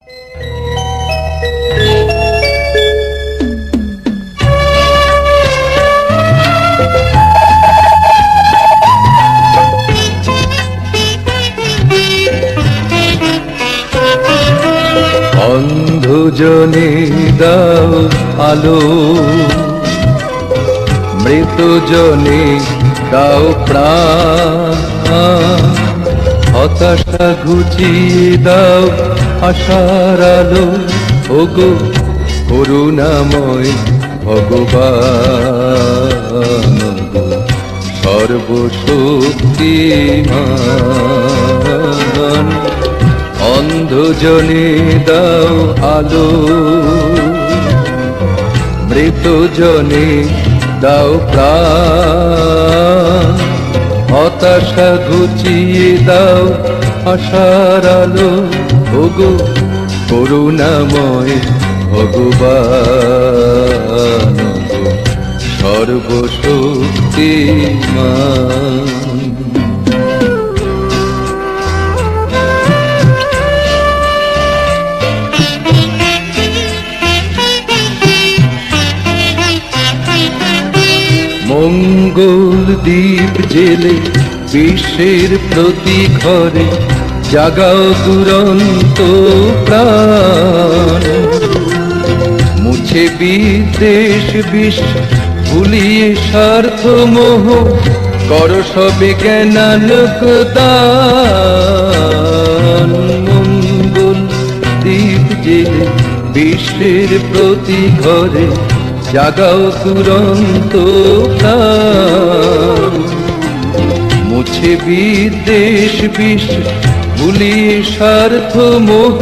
অন্ধজনে দাও আলো, মৃতজনে দাও প্রাণ, হতাশা ঘুচিয়ে দাও আশার আলো। ওগো করুণাময় ভগবান, সর্বশক্তিমান। অন্ধজনে দাও আলো, মৃতজনে দাও প্রাণ, হতাশা ঘুচিয়ে দাও আশার আলো। ওগো করুণাময় ভগবান, সর্বশক্তিমান। মঙ্গল দ্বীপ জেলে বিশ্বের প্রতি ঘরে জাগাও দুরন্ত প্রাণ। মুছে বিদ্বেষ বিষ ভুলিয়ে স্বার্থ মোহ, কর সবে জ্ঞানালোক দান। মঙ্গল দ্বীপ জেলে বিশ্বের প্রতি ঘরে জাগাও দুরন্ত প্রাণ। মুছে বিদ্বেষ বিষ ভুলিয়ে স্বার্থ মোহ,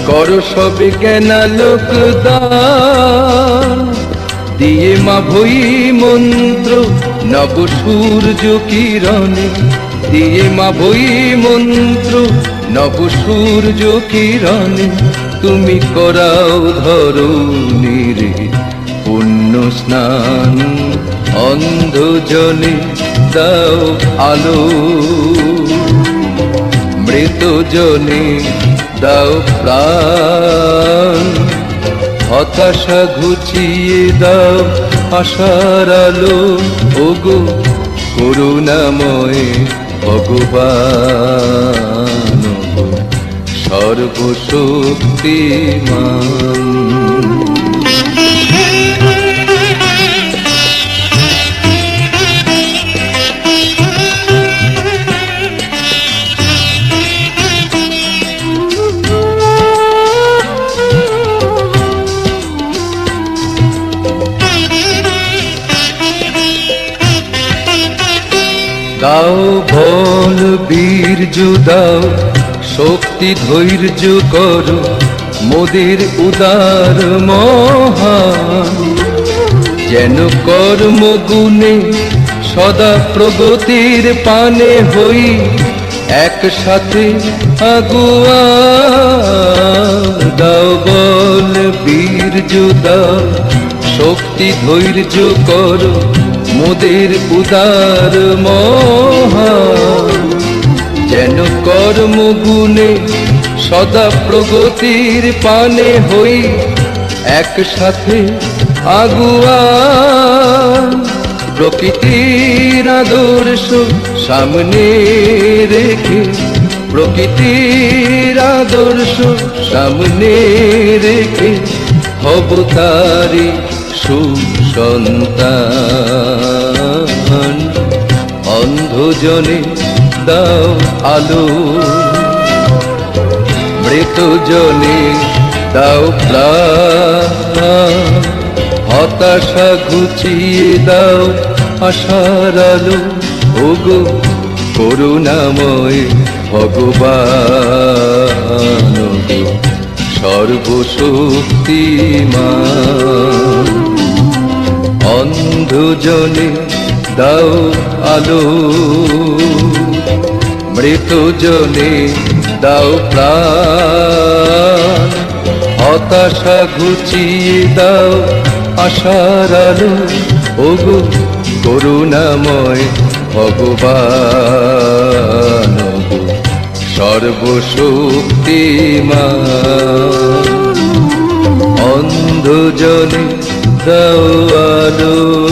কর সবে জ্ঞানালোক দান। দিয়ে মা ভৈ মন্ত্র নব সূর্য কিরণে, দিয়ে মা ভৈ মন্ত্র নব সূর্য কিরণে। তুমি করাও ধরণীর পুণ্য স্নান, অন্ধজনে দাও আলো, মৃতজনে দাও প্রাণ, হতাশা ঘুচিয়ে দাও আশার আলো। ওগো করুণাময় ভগবান, সর্বশক্তিমান। দাও বল বীর্য দাও, শক্তি ধৈর্য করো মোদের উদার মহান। যেন কর্ম গুণে সদা প্রগতির পানে হই একসাথে আগুয়া। দাও বল বীর্য দাও, শক্তি ধৈর্য করো মোদের উদার মহান। যেন কর্ম গুণে সদা প্রগতির পানে হই একসাথে আগুয়া। প্রকৃতির আদর্শ সামনে রেখে, প্রকৃতির আদর্শ সামনে রেখে, হব তারি সুসন্তান। অন্ধজনে দাও আলো, মৃতজনে দাও প্রাণ, হতাশা ঘুচিয়ে দাও আশার আলো। ওগো করুণাময় ভগবান, সর্বশক্তিমান। অন্ধজনে দাও আলো, মৃতজনে দাও প্রাণ, হতাশা ঘুচিয়ে দাও আশার আলো। ওগো করুণাময় ভগবান, সর্বশক্তিমান। দুজনে দাও আলো